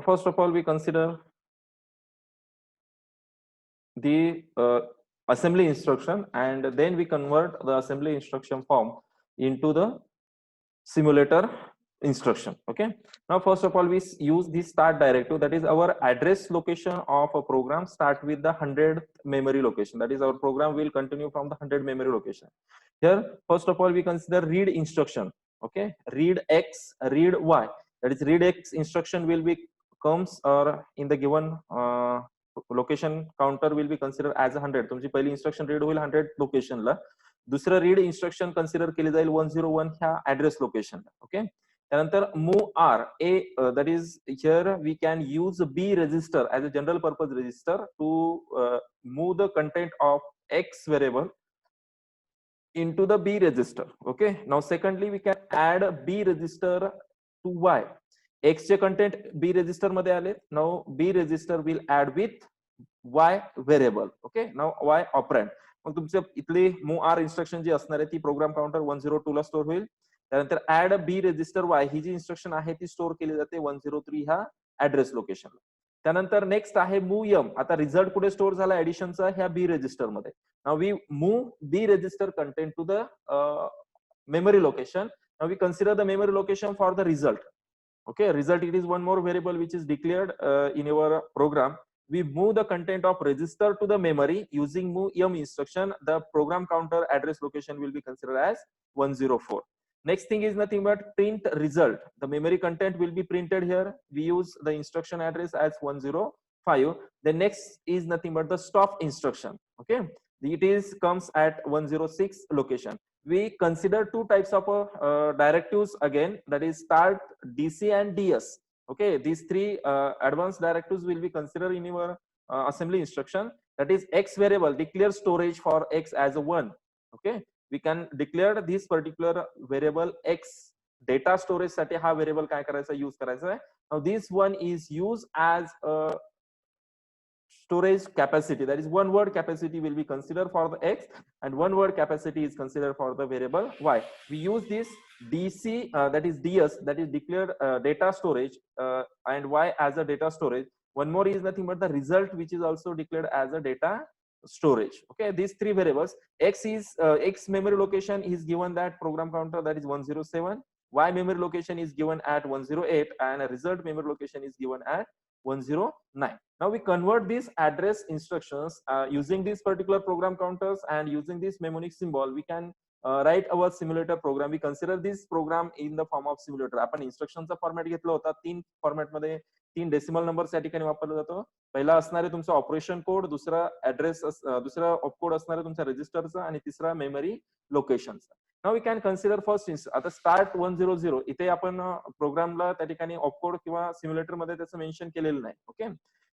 First of all, we consider the assembly instruction, and then we convert the assembly instruction form into the simulator instruction. Okay, now first of all, we use the start directive, that is our address location of a program start with the 100th memory location, that is our program will continue from the 100 memory location. Here first of all we consider read instruction. Okay, read x, read y, that is read x instruction will be comes or in the given location counter will be considered as 100. तुमची पहिली instruction read होईल 100 location ला, दुसरं read instruction consider केले जाईल 101 ह्या address लोकेशनला. Okay, त्यानंतर move R A, that is here we can use B register as a general purpose register to move the content of X variable into the B register. Okay, now secondly we can add B register to Y. X चे content B register मध्ये आले, now B register will add with Y variable. Okay, now Y operand. मग तुमच्या इथली move our instruction जी असणार आहे ती program counter 102 ला store होईल. त्यानंतर ऍड बी रजिस्टर वाय ही जी इन्स्ट्रक्शन आहे ती स्टोर केली जाते 103 ह्या ऍड्रेस लोकेशनला. त्यानंतर नेक्स्ट आहे मूव एम. आता रिझल्ट कुठे स्टोर झाला ऍडिशनचा, ह्या बी रजिस्टर मध्ये. Now we move B register content to the memory location. Now we consider the memory location for the result. Okay, result, it is one more variable which is declared in your program. We move the content of register to the memory using move em instruction. The program counter address location will be considered as 104. Next thing is nothing but print result. The memory content will be printed here. We use the instruction address as 105. The next is nothing but the stop instruction. Okay, it is comes at 106 location. We consider two types of directives again, that is start, DC and DS. Okay, these three advanced directives will be considered in your assembly instruction. That is x variable declare storage for x as a 1. Okay, we can declare this particular variable x data storage साठी हा variable काय करायचा, use करायचा आहे. Now this one is used as a storage capacity, that is one word capacity will be considered for the x and one word capacity is considered for the variable y. We use this DC, that is DS, that is declared data storage, and y as a data storage. One more is nothing but the result, which is also declared as a data storage. Okay, these three variables. X is x memory location is given that program counter, that is 107. Y memory location is given at 108 and a result memory location is given at 109. Now we convert these address instructions using these particular program counters and using this mnemonic symbol. We can write our simulator program. We consider this program in the form of simulator. आपण instructionचा format घेतला होता, तीन format मध्ये 3 decimal numbers या ठिकाणी वापरला जातो. पहिला असणारे तुमचा ऑपरेशन कोड, दुसरा ऍड्रेस, दुसरा ऑपकोड असणारे तुमच्या रजिस्टरचा आणि तिसरा मेमरी लोकेशनचा. Now we can consider first आता स्टार्ट 100. इथे आपण प्रोग्रामला त्या ठिकाणी ऑपकोड किंवा सिम्युलेटर मध्ये त्याचं मेन्शन केलेलं नाही. Okay,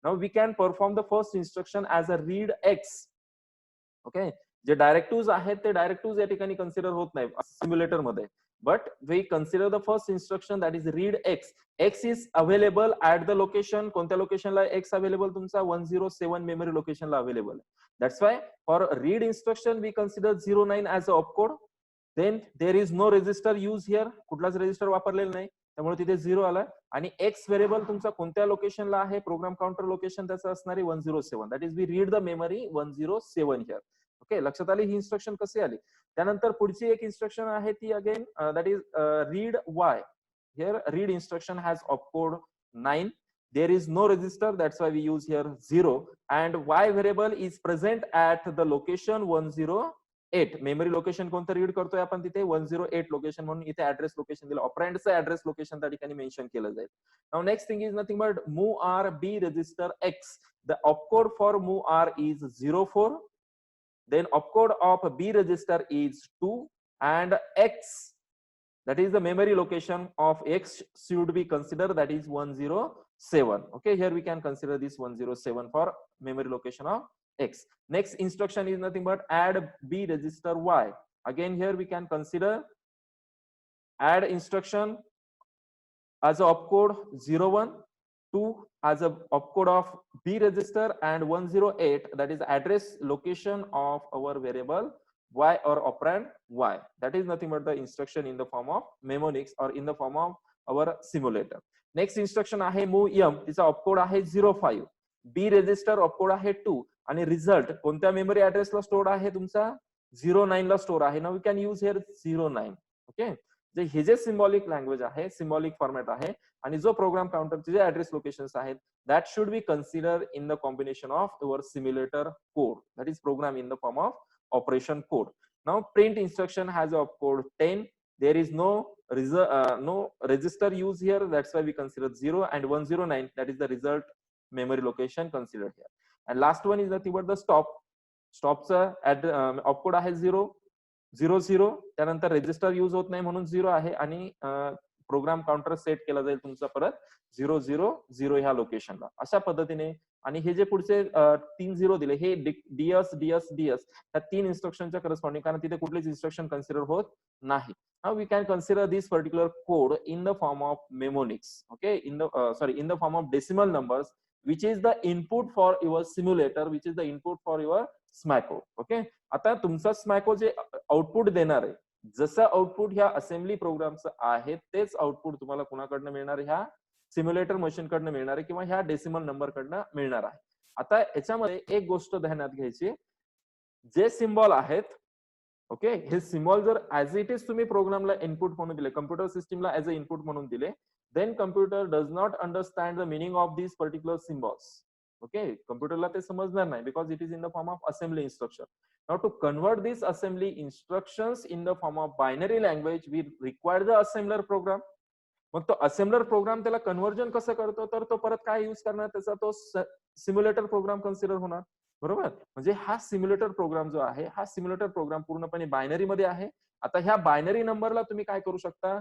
now we can perform the first instruction as a read X. Okay, जे डायरेक्टिव्ह आहेत ते डायरेक्टिव्ह या ठिकाणी कन्सिडर होत नाही सिम्युलेटर मध्ये, but we consider the first instruction, that is read x. X is available at the location. कोणत्या लोकेशनला x available तुमचा 107 memory location La available. That's why for read instruction we consider 09 as a opcode. Then there is no register used here. कुठलाच register वापरलेला नाही, त्यामुळे तिथे 0 आला. आणि x variable तुमचा कोणत्या लोकेशनला आहे, प्रोग्राम काउंटर लोकेशन त्याचं असणारे 107. That is we read the memory 107 here. Okay, लक्षात आली ही इन्स्ट्रक्शन कशी आली. त्यानंतर पुढची एक इन्स्ट्रक्शन आहे ती again that is read Y. Here read instruction has opcode 9. There is no register, that's why we use here 0 and Y variable is present at the location 108. Memory location कोणतं read करतोय आपण तिथे 108 location म्हणून इथे address location दिलं, ऑपरँडचं address location त्या ठिकाणी mention केलं जाईल. Now next thing is nothing but move R B register X. The opcode for move R is 04. Then opcode of B register is 2 and X, that is the memory location of X should be considered, that is 107. Okay, here we can consider this 107 for memory location of X. Next instruction is nothing but add B register Y. Again here we can consider add instruction as a opcode 01, 2 as a opcode of B register and 108, that is address location of our variable y or operand y. That is nothing but the instruction in the form of mnemonics or in the form of our simulator. Next instruction आहे move M, तिचा opcode आहे 05, B register opcode आहे 2 आणि result कोणत्या memory ऍड्रेसला store आहे तुमचा 09 ला store आहे. Now we can use here 09. Okay, हे जे सिम्बॉलिक लँग्वेज आहे, सिम्बॉलिक फॉर्मॅट आहे आणि जो प्रोग्राम काउंटरचे जे ऍड्रेस लोकेशन्स आहेत that should be considered in the combination of your simulator code, that is program in the form of operation code. Now print instruction has a opcode 10. There is no register use here, that's why we consider 0, and 109, that is the result memory location considered here. And last one is nothing but the stop's opcode आहे 0 0 0, त्यानंतर register use होत नाही म्हणून 0 आहे आणि program counter set केला जाईल तुमचा परत 0 0 0 ह्या लोकेशनला. अशा पद्धतीने आणि हे जे पुढचे 3 0 दिले हे डीएस डीएस डीएस त्या 3 इन्स्ट्रक्शनच्या करस्पॉन्डिंग, कारण तिथे कुठलेच इन्स्ट्रक्शन कन्सिडर होत नाही. Now we can consider this particular code in the form of mnemonics. Okay, in the form of decimal numbers which is the input for your simulator, which is the input for your SMACO. Okay, आता तुमचा SMACO जे output देणार आहे, जसं output ह्या assembly प्रोग्रामचं आहे तेच output तुम्हाला कुणाकडनं मिळणार, ह्या सिम्युलेटर मशीन कडनं मिळणार आहे किंवा ह्या डेसिमल नंबर कडनं मिळणार आहे. आता याच्यामध्ये एक गोष्ट ध्यानात घ्यायची, जे सिम्बॉल आहेत, ओके, हे सिम्बॉल जर ऍज इट इज तुम्ही प्रोग्रामला इनपुट म्हणून दिले, कम्प्युटर सिस्टमला ऍज अ इनपुट म्हणून दिले, then computer does not understand the meaning of these particular symbols. Okay, computerला ते समजणार नाही because it is in the form of assembly instruction. Now to convert these assembly instructions in the form of binary language, we require the assembler program. मग तो assembler programme त्याला conversion कसं करतो, तर तो परत काय यूज करणार, त्याचा तो सिम्युलेटर प्रोग्राम कन्सिडर होणार. बरोबर, म्हणजे हा सिम्युलेटर प्रोग्राम जो आहे, हा सिम्युलेटर प्रोग्राम पूर्णपणे बायनरी मध्ये आहे. आता ह्या बायनरी नंबरला तुम्ही काय करू शकता,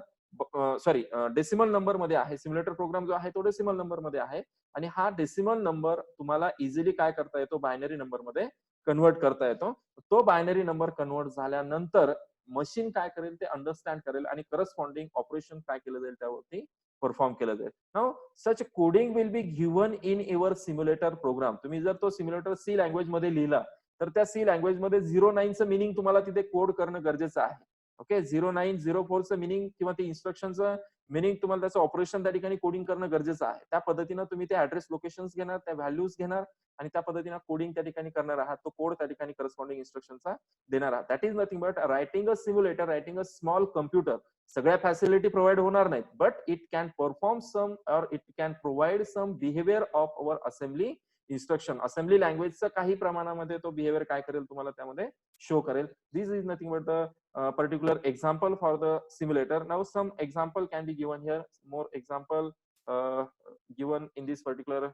सॉरी डेसिमल नंबर मध्ये आहे. सिम्युलेटर प्रोग्राम जो आहे तो डेसिमल नंबर मध्ये आहे आणि हा डेसिमल नंबर तुम्हाला इझिली काय करता येतो, बायनरी नंबर मध्ये कन्वर्ट करता येतो. तो बायनरी नंबर कन्वर्ट झाल्यानंतर मशीन काय करेल ते अंडरस्टँड करेल आणि करस्पॉन्डिंग ऑपरेशन काय केलं जाईल त्यावरती परफॉर्म केलं जाईल. Now such coding will be given in your simulator program. तुम्ही जर तो सिम्युलेटर सी लँग्वेज मध्ये लिहिला तर त्या सी लँग्वेज मध्ये 09चं मिनिंग तुम्हाला तिथे कोड करणं गरजेचं आहे. ओके, 09 04चं मिनिंग किंवा ते इन्स्ट्रक्शनचं मिनिंग तुम्हाला त्याचं ऑपरेशन त्या ठिकाणी कोडिंग करणं गरजेचं आहे. त्या पद्धतीनं तुम्ही ते ऍड्रेस लोकेशन्स घेणार, त्या व्हॅल्यूज घेणार आणि त्या पद्धतीनं कोडिंग त्या ठिकाणी करणार आहात. तो कोड त्या ठिकाणी करस्पॉन्डिंग इन्स्ट्रक्शनचा देणार आहात. That is nothing but writing a simulator, writing a small computer. सगळ्या फॅसिलिटी प्रोव्हाइड होणार नाहीत, but it can perform some or it can provide some behaviour of our assembly instruction. Assembly लँग्वेजचा काही प्रमाणामध्ये तो बिहेवियर काय करेल तुम्हाला त्यामध्ये शो करेल. This is nothing but the particular example for the simulator. Now some example can be given here, more example given in this particular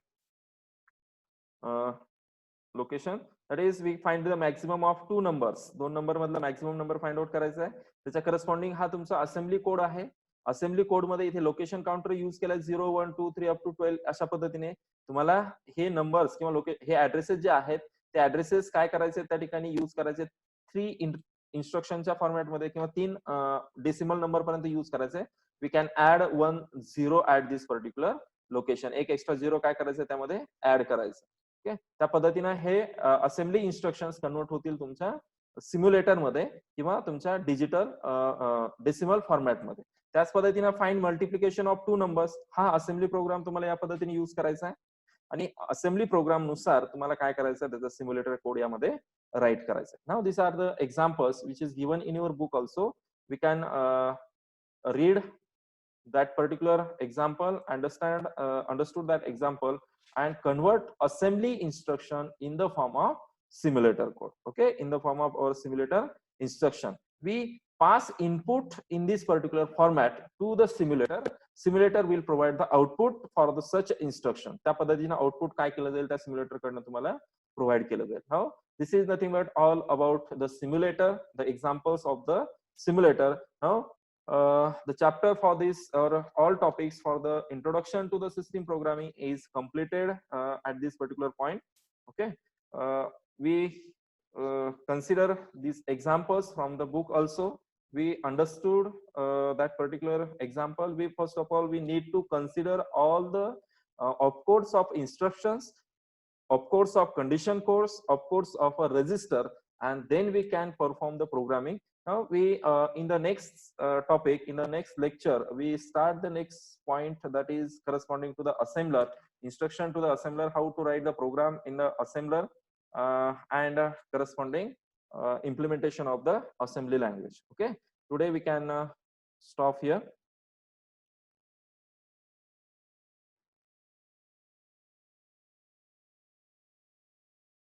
location. That is, we find the maximum of 2 numbers. 2 number मधला maximum number find out करायचा आहे. त्याच्या corresponding हा तुमचा assembly code आहे. Assembly code मध्ये इथे location counter use केलाय 0 1 2 3 अप टू 12. अशा पद्धतीने तुम्हाला हे नंबर्स किंवा हे ऍड्रेसेस जे आहेत ते ऍड्रेसेस काय करायचे त्या ठिकाणी यूज करायचे 3 इन्स्ट्रक्शनच्या फॉर्मॅटमध्ये किंवा 3 डेसिमल नंबर पर्यंत यूज करायचे. We can add 1 0 at this particular location. एक एक्स्ट्रा 0 काय करायचं त्यामध्ये ऍड करायचं. ओके, त्या पद्धतीनं हे असेंब्ली इन्स्ट्रक्शन्स कन्वर्ट होतील तुमच्या सिम्युलेटर मध्ये किंवा तुमच्या डिजिटल डेसिमल फॉर्मॅट मध्ये. त्याच पद्धतीनं फाइंड मल्टिप्लिकेशन ऑफ 2 नंबर्स. हा असेंब्ली प्रोग्राम तुम्हाला या पद्धतीने यूज करायचा आहे आणि असेंब्ली प्रोग्राम नुसार तुम्हाला काय करायचं त्याचा सिम्युलेटर कोड यामध्ये राइट करायचं. Now this are the examples which is given in your book also. We can read that particular example, understood that example and convert assembly instruction in the form of simulator code. Okay, in the form of our simulator instruction, we pass input in this particular format to the simulator. Simulator will provide the output for the such instruction. त्या पद्धतीने output काय केलं जाईल त्या simulator कडनं तुम्हाला provide केलं जाईल. Now this is nothing but all about the simulator, the examples of the simulator. Now the chapter for this or all topics for the introduction to the system programming is completed at this particular point. Okay, we consider these examples from the book also. We understood that particular example. We first of all we need to consider all the opcodes of instructions, opcodes of condition codes, opcodes of a register, and then we can perform the programming. Now we in the next topic, in the next lecture, we start the next point that is corresponding to the assembler, instruction to the assembler, how to write the program in the assembler, and corresponding implementation of the assembly language. Okay, today we can stop here.